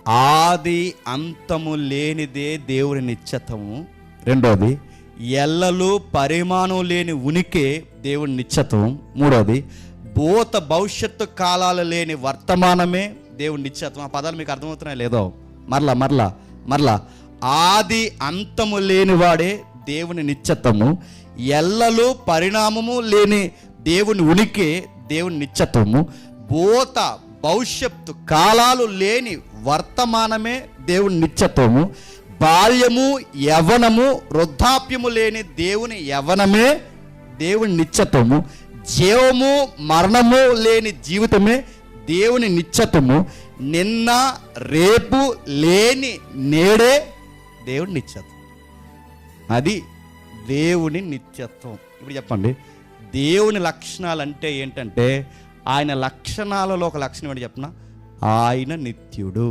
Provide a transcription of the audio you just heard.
ఆది అంతము లేనిదే దేవుని నిత్యత్వము. రెండోది, ఎల్లలు పరిమాణం లేని ఉనికి దేవుని నిత్యత్వం. మూడోది, భూత భవిష్యత్తు కాలాలు లేని వర్తమానమే దేవుని నిత్యత్వం. ఆ పదాలు మీకు అర్థమవుతున్నాయి లేదో? మరలా ఆది అంతము లేనివాడే దేవుని నిత్యత్వము, ఎల్లలు పరిణామము లేని దేవుని ఉనికి దేవుని నిత్యత్వము, భూత భవిష్యత్తు కాలాలు లేని వర్తమానమే దేవుని నిత్యత్వము, బాల్యము యవ్వనము వృద్ధాప్యము లేని దేవుని యవ్వనమే దేవుని నిత్యత్వము, జీవము మరణము లేని జీవితమే దేవుని నిత్యత్వము, నిన్న రేపు లేని నేడే దేవుని నిత్యత్వం. అది దేవుని నిత్యత్వం. ఇప్పుడు చెప్పండి, దేవుని లక్షణాలు అంటే ఏంటంటే, ఆయన లక్షణాలలో ఒక లక్షణం ఏంటి చెప్పనా? ఆయన నిత్యుడు.